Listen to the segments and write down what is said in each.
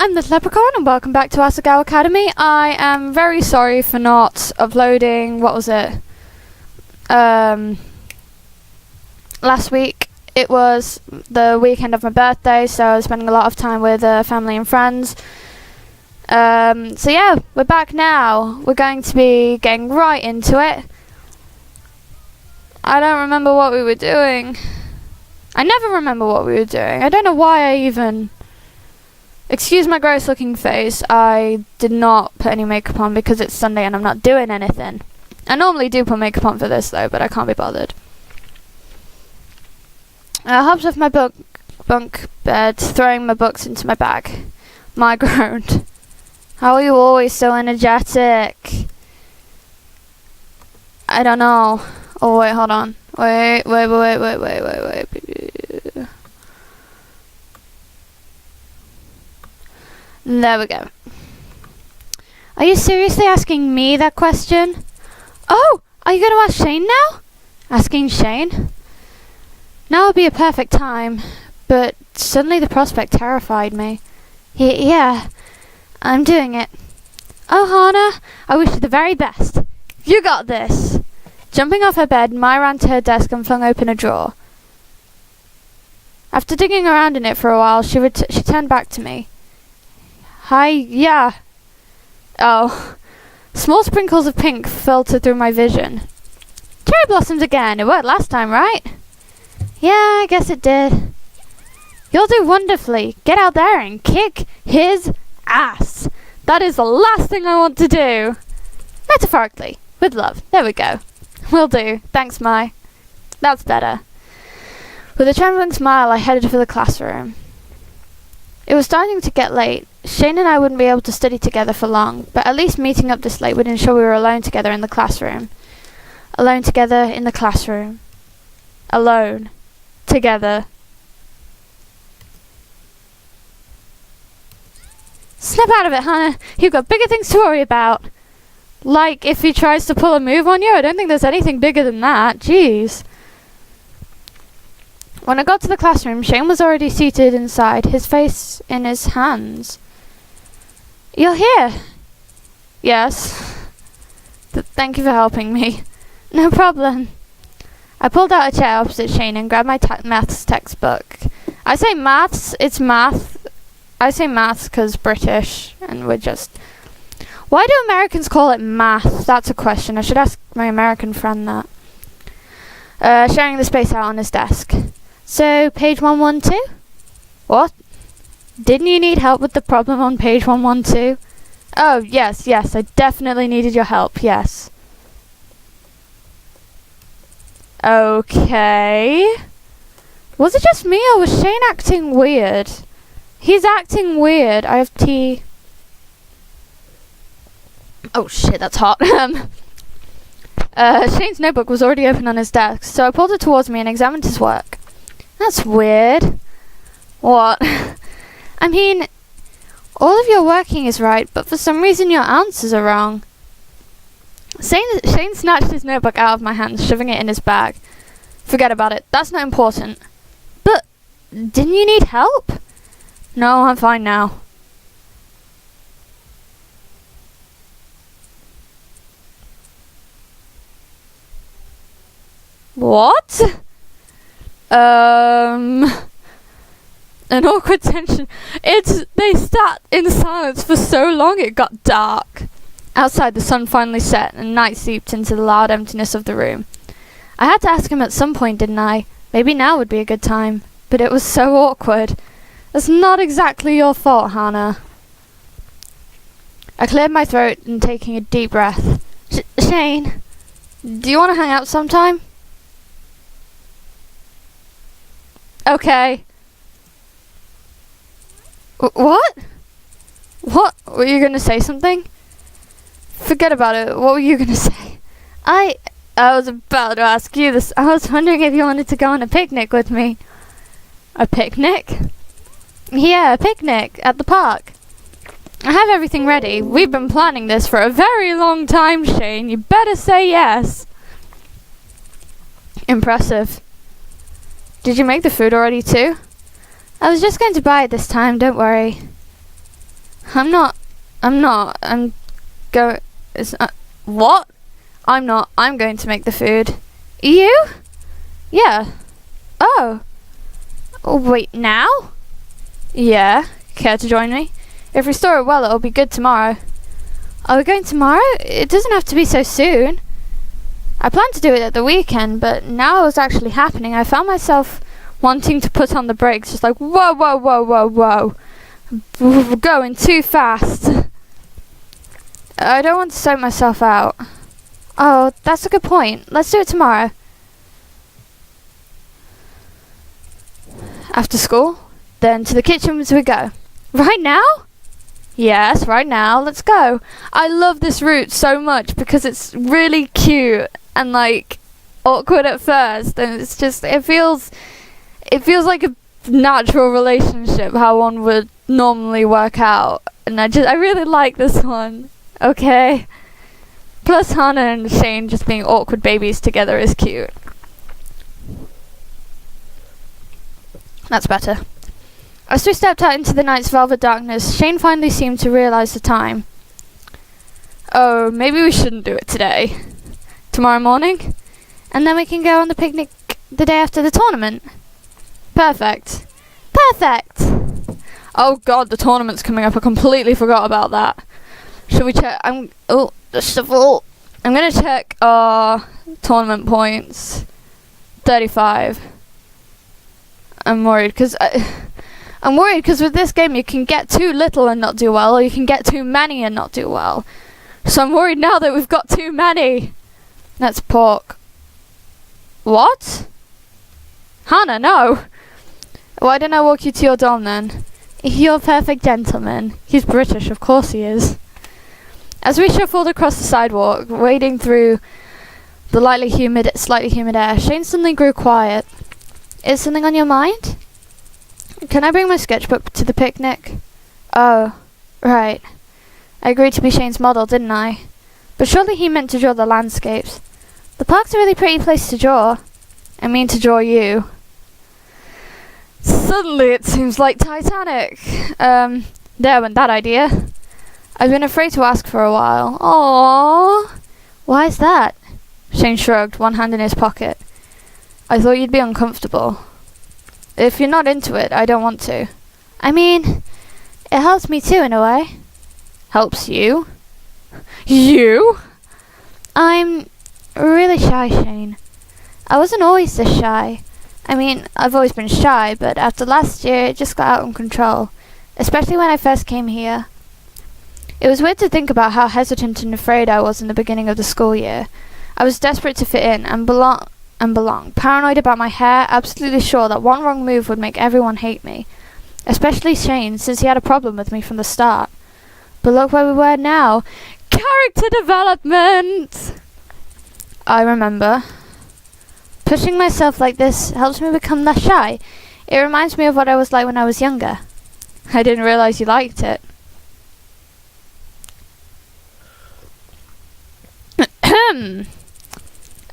I'm the Leprechaun and welcome back to Asagao Academy. I am very sorry for not uploading, last week. It was the weekend of my birthday, so I was spending a lot of time with family and friends. So yeah, we're back now. We're going to be getting right into it. I don't remember what we were doing. I never remember what we were doing. I don't know why I even... Excuse my gross looking face. I did not put any makeup on because it's Sunday and I'm not doing anything. I normally do put makeup on for this though, but I can't be bothered. I hopped off my bunk bed, throwing my books into my bag. My groaned. How are you always so energetic? I don't know. Oh wait, hold on. Wait. There we go. Are you seriously asking me that question? Oh, are you going to ask Shane now? Asking Shane? Now would be a perfect time, but suddenly the prospect terrified me. Yeah, I'm doing it. Oh, Hannah, I wish you the very best. You got this. Jumping off her bed, Maya ran to her desk and flung open a drawer. After digging around in it for a while, she turned back to me. Hi, yeah. Oh. Small sprinkles of pink filtered through my vision. Cherry blossoms again. It worked last time, right? Yeah, I guess it did. You'll do wonderfully. Get out there and kick his ass. That is the last thing I want to do. Metaphorically. With love. There we go. Will do. Thanks, Mai. That's better. With a trembling smile, I headed for the classroom. It was starting to get late. Shane and I wouldn't be able to study together for long, but at least meeting up this late would ensure we were alone together in the classroom. Alone together in the classroom. Alone. Together. Snap out of it, Hannah. You've got bigger things to worry about. Like, if he tries to pull a move on you, I don't think there's anything bigger than that. Jeez. When I got to the classroom, Shane was already seated inside, his face in his hands. You're here? Yes. Thank you for helping me. No problem. I pulled out a chair opposite Shane and grabbed my maths textbook. I say maths, it's math. I say maths because British, and we're just... Why do Americans call it math? That's a question. I should ask my American friend that. Sharing the space out on his desk. So, page 112? What? Didn't you need help with the problem on page 112? Oh, yes, I definitely needed your help, yes. Okay. Was it just me or was Shane acting weird? He's acting weird. I have tea. Oh shit, that's hot. Shane's notebook was already open on his desk, so I pulled it towards me and examined his work. That's weird. What? I mean, all of your working is right, but for some reason your answers are wrong. Shane snatched his notebook out of my hands, shoving it in his bag. Forget about it. That's not important. But, didn't you need help? No, I'm fine now. What? An awkward tension. They sat in silence for so long it got dark. Outside the sun finally set and night seeped into the loud emptiness of the room. I had to ask him at some point, didn't I? Maybe now would be a good time. But it was so awkward. That's not exactly your fault, Hannah. I cleared my throat and taking a deep breath. Shane, do you want to hang out sometime? Okay. What? What? Were you gonna say something? Forget about it. What were you gonna say? I was about to ask you this. I was wondering if you wanted to go on a picnic with me. A picnic? Yeah, a picnic at the park. I have everything ready. We've been planning this for a very long time, Shane. You better say yes. Impressive. Did you make the food already too? I was just going to buy it this time, don't worry. I'm not. I'm go. It's not. What? I'm not. I'm going to make the food. You? Yeah. Oh. Oh, wait, now? Yeah. Care to join me? If we store it well, it'll be good tomorrow. Are we going tomorrow? It doesn't have to be so soon. I planned to do it at the weekend, but now it was actually happening. I found myself wanting to put on the brakes, just like, whoa, whoa, whoa, whoa, whoa. We're going too fast. I don't want to soak myself out. Oh, that's a good point. Let's do it tomorrow. After school? Then to the kitchen as we go. Right now? Yes, right now. Let's go. I love this route so much because it's really cute and like awkward at first, and it's just it feels like a natural relationship, how one would normally work out, and I really like this one. Okay. Plus Hannah and Shane just being awkward babies together is cute. That's better. As we stepped out into the night's velvet darkness, Shane finally seemed to realise the time. Oh, maybe we shouldn't do it today. Tomorrow morning? And then we can go on the picnic the day after the tournament. Perfect. Perfect! Oh god, the tournament's coming up. I completely forgot about that. Should we check? Just of all, I'm gonna check our tournament points. 35. I'm worried because with this game you can get too little and not do well, or you can get too many and not do well. So I'm worried now that we've got too many. That's pork. What? Hannah, no. Why didn't I walk you to your dorm then? You're a perfect gentleman. He's British, of course he is. As we shuffled across the sidewalk, wading through the slightly humid air, Shane suddenly grew quiet. Is something on your mind? Can I bring my sketchbook to the picnic? Oh, right. I agreed to be Shane's model, didn't I? But surely he meant to draw the landscapes. The park's a really pretty place to draw. I mean to draw you. Suddenly it seems like Titanic. There went that idea. I've been afraid to ask for a while. Aww. Why is that? Shane shrugged, one hand in his pocket. I thought you'd be uncomfortable. If you're not into it, I don't want to. I mean, it helps me too in a way. Helps you? You? I'm really shy, Shane. I wasn't always this shy. I mean, I've always been shy, but after last year, it just got out of control. Especially when I first came here. It was weird to think about how hesitant and afraid I was in the beginning of the school year. I was desperate to fit in and belong. Paranoid about my hair, absolutely sure that one wrong move would make everyone hate me. Especially Shane, since he had a problem with me from the start. But look where we were now. Character development! I remember. Pushing myself like this helps me become less shy. It reminds me of what I was like when I was younger. I didn't realize you liked it.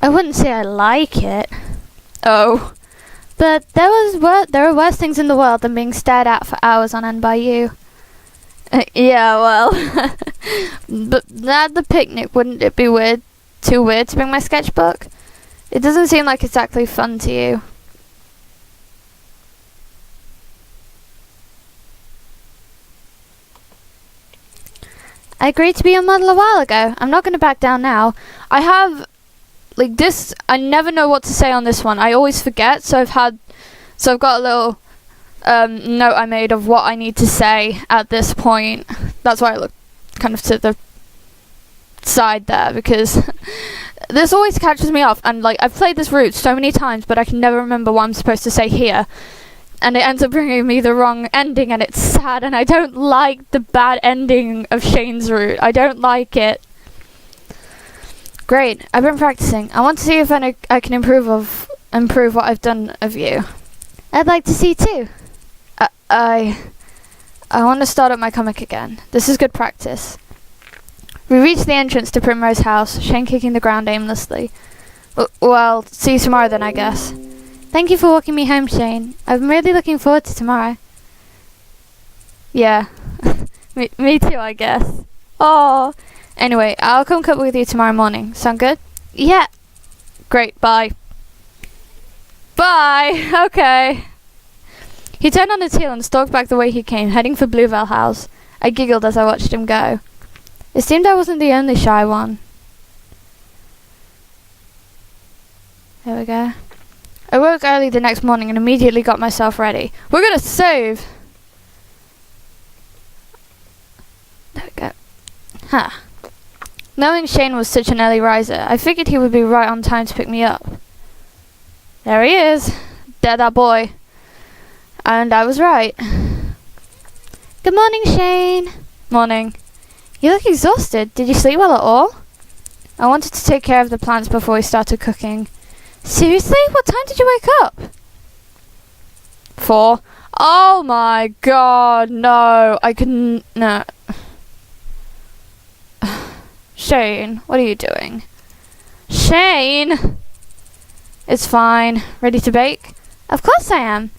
I wouldn't say I like it. Oh. But there are worse things in the world than being stared at for hours on end by you. Yeah, well. But at the picnic, wouldn't it be too weird to bring my sketchbook? It doesn't seem like exactly fun to you. I agreed to be your model a while ago. I'm not going to back down now. I have, like this, I never know what to say on this one. I always forget, so I've got a little note I made of what I need to say at this point. That's why I look kind of to the side there, because this always catches me off, and like I've played this route so many times, but I can never remember what I'm supposed to say here. And it ends up bringing me the wrong ending, and it's sad, and I don't like the bad ending of Shane's route. I don't like it. Great, I've been practicing. I want to see if I can improve what I've done of you. I'd like to see too. I want to start up my comic again. This is good practice. We reached the entrance to Primrose House, Shane kicking the ground aimlessly. Well, see you tomorrow then, I guess. Thank you for walking me home, Shane. I'm really looking forward to tomorrow. Yeah. Me too, I guess. Oh. Anyway, I'll come cook with you tomorrow morning. Sound good? Yeah. Great, bye. Bye! Okay. He turned on his heel and stalked back the way he came, heading for Bluebell House. I giggled as I watched him go. It seemed I wasn't the only shy one. There we go. I woke early the next morning and immediately got myself ready. We're gonna save! There we go. Huh. Knowing Shane was such an early riser, I figured he would be right on time to pick me up. There he is. There, that boy. And I was right. Good morning, Shane. Morning. You look exhausted. Did you sleep well at all? I wanted to take care of the plants before we started cooking. Seriously? What time did you wake up? 4. Oh my god, no. I couldn't... No. Shane, what are you doing? Shane! It's fine. Ready to bake? Of course I am.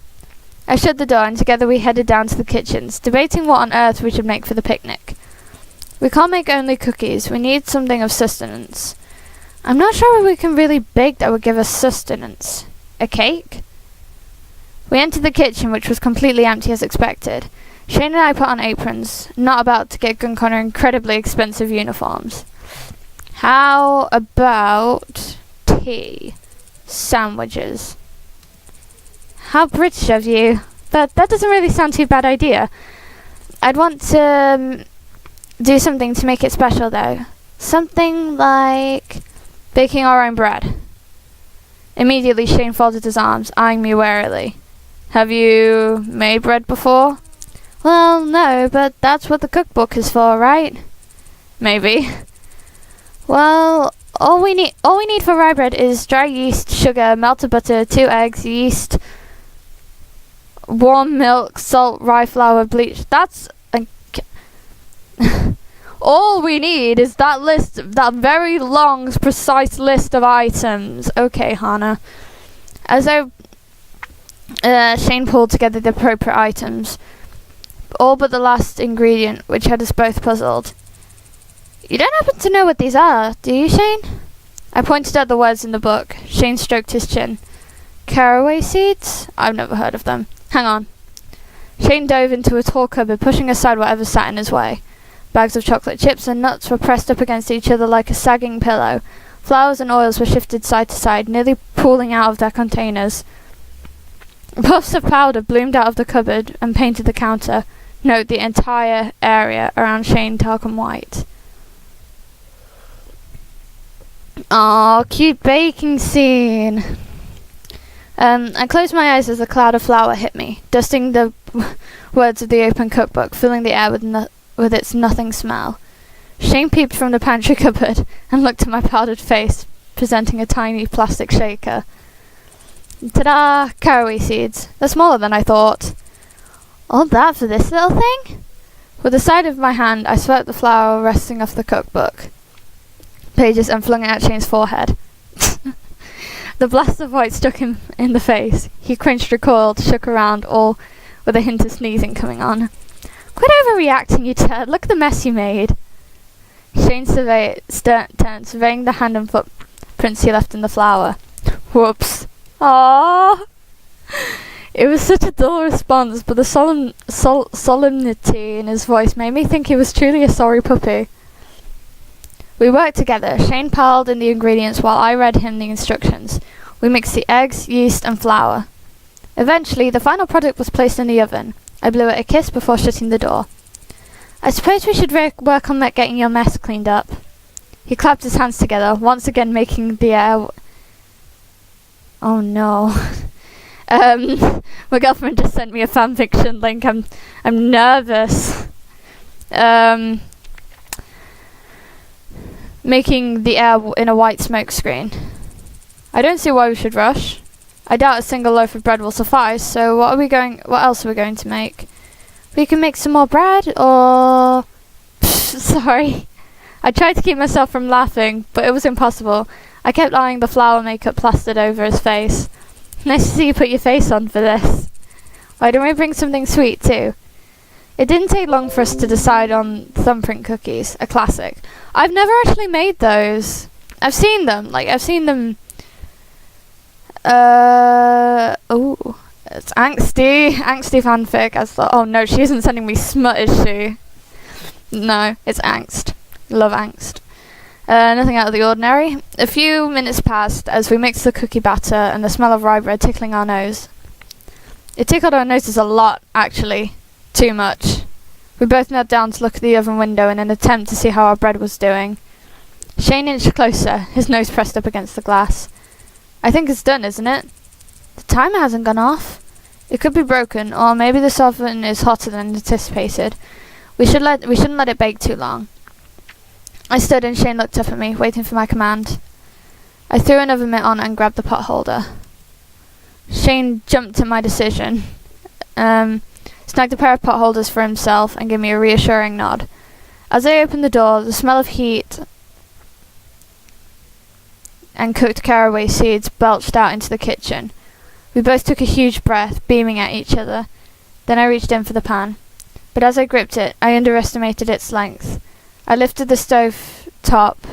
I shut the door and together we headed down to the kitchens, debating what on earth we should make for the picnic. We can't make only cookies. We need something of sustenance. I'm not sure we can really bake that would give us sustenance. A cake? We entered the kitchen, which was completely empty as expected. Shane and I put on aprons, not about to get gunk on our incredibly expensive uniforms. How about tea? Sandwiches. How British of you. But that doesn't really sound too bad idea. I'd want to do something to make it special though. Something like baking our own bread. Immediately Shane folded his arms, eyeing me warily. Have you made bread before? Well, no, but that's what the cookbook is for, right? Maybe. Well, all we need for rye bread is dry yeast, sugar, melted butter, 2 eggs, yeast, warm milk, salt, rye flour, bleach. That's all we need is that list, that very long, precise list of items. Okay, Hannah. As Shane pulled together the appropriate items, all but the last ingredient, which had us both puzzled. You don't happen to know what these are, do you, Shane? I pointed at the words in the book. Shane stroked his chin. Caraway seeds? I've never heard of them. Hang on. Shane dove into a tall cupboard, pushing aside whatever sat in his way. Bags of chocolate chips and nuts were pressed up against each other like a sagging pillow. Flours and oils were shifted side to side, nearly pooling out of their containers. Puffs of powder bloomed out of the cupboard and painted the counter. Note the entire area around Shane talcum white. Aw, cute baking scene. I closed my eyes as a cloud of flour hit me, dusting the words of the open cookbook, filling the air with its nothing smell. Shane peeped from the pantry cupboard and looked at my powdered face, presenting a tiny plastic shaker. Ta-da! Caraway seeds. They're smaller than I thought. All that for this little thing? With the side of my hand, I swept the flour resting off the cookbook pages and flung it at Shane's forehead. The blast of white struck him in the face. He cringed, recoiled, shook around, all with a hint of sneezing coming on. Quit overreacting, you turd. Look at the mess you made. Shane turned, surveying the hand and footprints he left in the flour. Whoops. Aww. It was such a dull response, but the solemnity in his voice made me think he was truly a sorry puppy. We worked together. Shane piled in the ingredients while I read him the instructions. We mixed the eggs, yeast, and flour. Eventually, the final product was placed in the oven. I blew it a kiss before shutting the door. I suppose we should work on getting your mess cleaned up. He clapped his hands together, once again making the air... Oh no. My girlfriend just sent me a fanfiction link. I'm nervous. Making the air in a white smoke screen. I don't see why we should rush. I doubt a single loaf of bread will suffice, so what else are we going to make? We can make some more bread, or... Sorry. I tried to keep myself from laughing, but it was impossible. I kept eyeing the flour makeup plastered over his face. Nice to see you put your face on for this. Why don't we bring something sweet too? It didn't take long for us to decide on thumbprint cookies, a classic. I've never actually made those. I've seen them. Oh, it's angsty fanfic. Oh no, she isn't sending me smut, is she? No, it's angst. Love angst. Nothing out of the ordinary. A few minutes passed as we mixed the cookie batter and the smell of rye bread tickling our nose. It tickled our noses a lot, actually. Too much. We both knelt down to look at the oven window in an attempt to see how our bread was doing. Shane inched closer, his nose pressed up against the glass. I think it's done, isn't it? The timer hasn't gone off. It could be broken, or maybe this oven is hotter than anticipated. We shouldn't let it bake too long. I stood and Shane looked up at me, waiting for my command. I threw another mitt on and grabbed the pot holder. Shane jumped at my decision. Snagged a pair of pot holders for himself and gave me a reassuring nod. As I opened the door, the smell of heat and cooked caraway seeds belched out into the kitchen. We both took a huge breath, beaming at each other. Then I reached in for the pan. But as I gripped it, I underestimated its length. I lifted the stove top,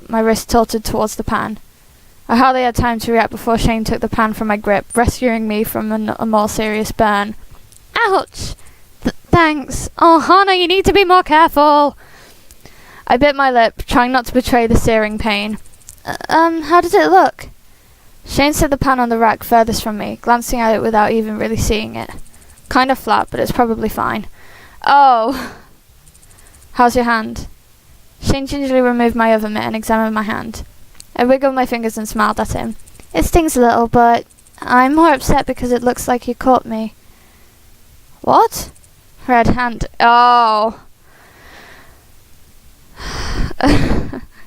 my wrist tilted towards the pan. I hardly had time to react before Shane took the pan from my grip, rescuing me from a more serious burn. Ouch! Thanks. Oh, Hannah, you need to be more careful. I bit my lip, trying not to betray the searing pain. How did it look? Shane set the pan on the rack furthest from me, glancing at it without even really seeing it. Kind of flat, but it's probably fine. Oh! How's your hand? Shane gingerly removed my oven mitt and examined my hand. I wiggled my fingers and smiled at him. It stings a little, but I'm more upset because it looks like you caught me. What? Red hand. Oh!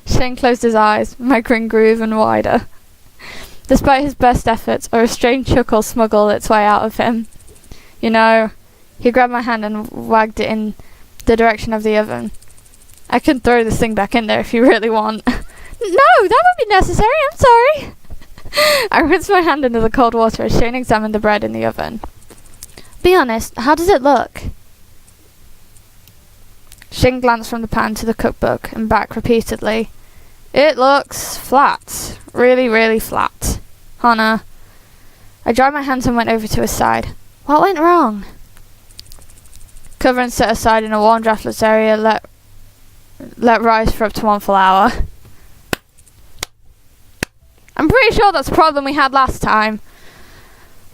Shane closed his eyes. My grin grew even wider. Despite his best efforts, a restrained chuckle smuggled its way out of him. You know, he grabbed my hand and wagged it in the direction of the oven. I can throw this thing back in there if you really want. No, that would be necessary, I'm sorry. I rinsed my hand into the cold water as Shane examined the bread in the oven. Be honest, how does it look? Shane glanced from the pan to the cookbook and back repeatedly. It looks flat. Really, really flat. Hannah. I dried my hands and went over to his side. What went wrong? Cover and set aside in a warm draftless area, let rise for up to 1 full hour. I'm pretty sure that's a problem we had last time.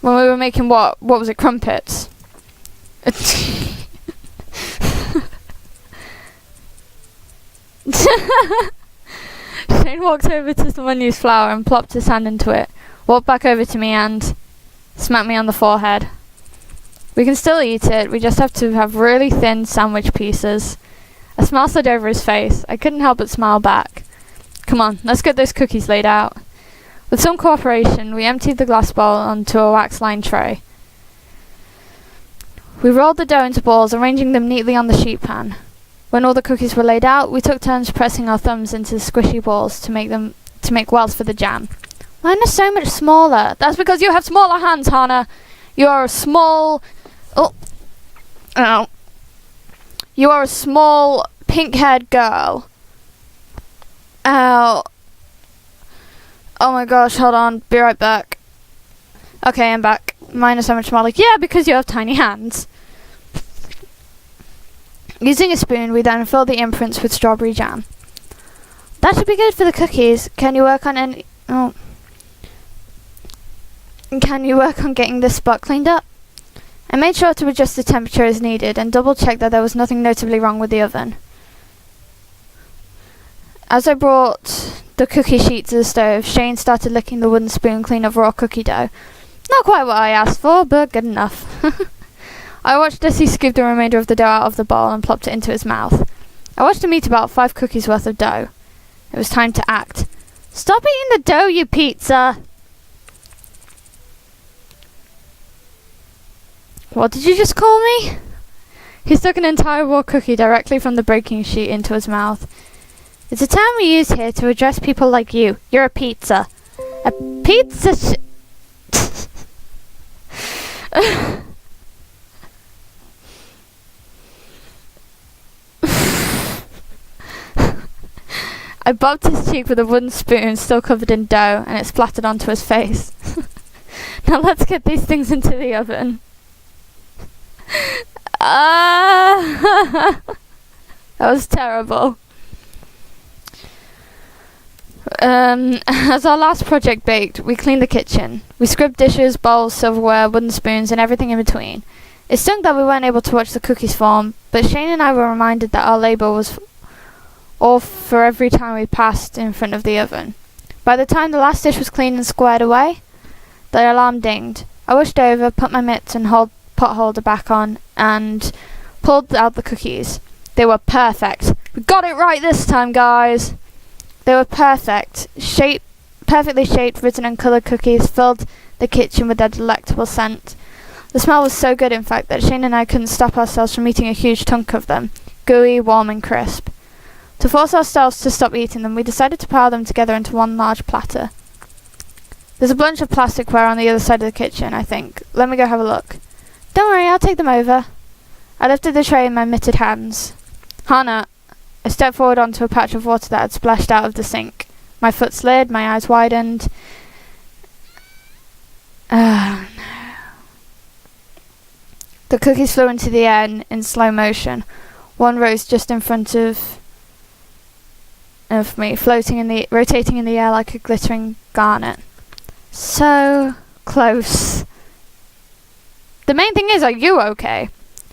When we were making what was it, crumpets? Shane walked over to the unused flour and plopped his hand into it, walked back over to me and smacked me on the forehead. We can still eat it, we just have to have really thin sandwich pieces. A smile slid over his face. I couldn't help but smile back. Come on, let's get those cookies laid out. With some cooperation, we emptied the glass bowl onto a wax-lined tray. We rolled the dough into balls, arranging them neatly on the sheet pan. When all the cookies were laid out, we took turns pressing our thumbs into the squishy balls to make wells for the jam. Mine are so much smaller. That's because you have smaller hands, Hannah. You are a small... Oh. You are a small, pink-haired girl. Ow. Oh my gosh, hold on. Be right back. Okay, I'm back. Mine are so much smaller. Yeah, because you have tiny hands. Using a spoon, we then fill the imprints with strawberry jam. That should be good for the cookies. Can you work on getting this spot cleaned up? I made sure to adjust the temperature as needed and double-checked that there was nothing notably wrong with the oven. As I brought the cookie sheet to the stove, Shane started licking the wooden spoon clean of raw cookie dough. Not quite what I asked for, but good enough. I watched as he scooped the remainder of the dough out of the bowl and plopped it into his mouth. I watched him eat about 5 cookies worth of dough. It was time to act. Stop eating the dough, you pizza! What did you just call me? He stuck an entire raw cookie directly from the baking sheet into his mouth. It's a term we use here to address people like you. You're a pizza. A pizza I bobbed his cheek with a wooden spoon still covered in dough, and it splattered onto his face. Now let's get these things into the oven. That was terrible. As our last project baked, we cleaned the kitchen. We scrubbed dishes, bowls, silverware, wooden spoons, and everything in between. It stunk that we weren't able to watch the cookies form, but Shane and I were reminded that our labour was all for every time we passed in front of the oven. By the time the last dish was cleaned and squared away, the alarm dinged. I washed over, put my mitts and pot holder back on, and pulled out the cookies. They were perfect. We got it right this time, guys! They were perfect. Perfectly shaped, written and coloured cookies filled the kitchen with their delectable scent. The smell was so good, in fact, that Shane and I couldn't stop ourselves from eating a huge chunk of them, gooey, warm and crisp. To force ourselves to stop eating them, we decided to pile them together into one large platter. There's a bunch of plasticware on the other side of the kitchen, I think. Let me go have a look. Don't worry, I'll take them over. I lifted the tray in my mitted hands. Hana, I stepped forward onto a patch of water that had splashed out of the sink. My foot slid, my eyes widened. Oh, no. The cookies flew into the air in slow motion. One rose just in front of me, rotating in the air like a glittering garnet. So close. The main thing is, are you okay?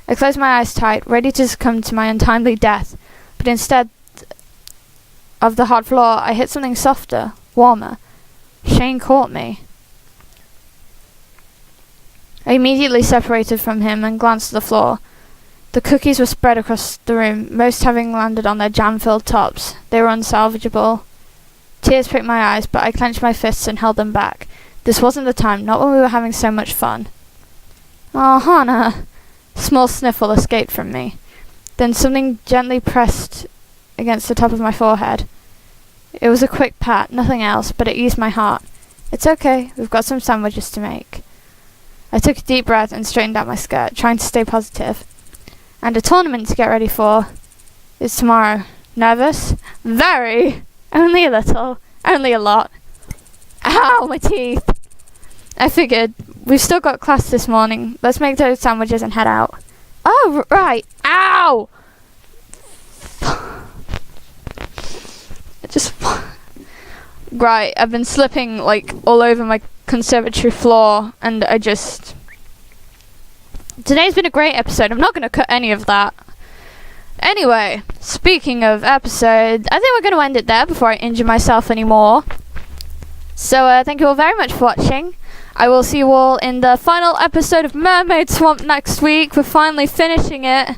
I closed my eyes tight, ready to succumb to my untimely death, but instead of the hard floor, I hit something softer, warmer. Shane caught me. I immediately separated from him and glanced at the floor. The cookies were spread across the room, most having landed on their jam-filled tops. They were unsalvageable. Tears pricked my eyes, but I clenched my fists and held them back. This wasn't the time, not when we were having so much fun. Oh, Hana! A small sniffle escaped from me. Then something gently pressed against the top of my forehead. It was a quick pat, nothing else, but it eased my heart. It's okay, we've got some sandwiches to make. I took a deep breath and straightened out my skirt, trying to stay positive. And a tournament to get ready for. It's tomorrow. Nervous? Very! Only a little. Only a lot. Ow, my teeth! I figured, we've still got class this morning. Let's make those sandwiches and head out. Oh, right. Ow! Right, I've been slipping, like, all over my conservatory floor, and Today's been a great episode. I'm not going to cut any of that. Anyway, speaking of episode, I think we're going to end it there before I injure myself anymore. So, thank you all very much for watching. I will see you all in the final episode of Mermaid Swamp next week. We're finally finishing it.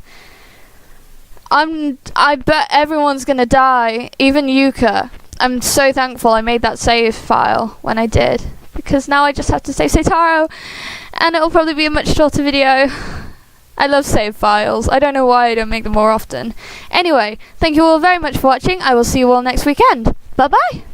I bet everyone's going to die, even Yuka. I'm so thankful I made that save file when I did, because now I just have to save Seitaro, and it'll probably be a much shorter video. I love save files. I don't know why I don't make them more often. Anyway, thank you all very much for watching. I will see you all next weekend. Bye bye!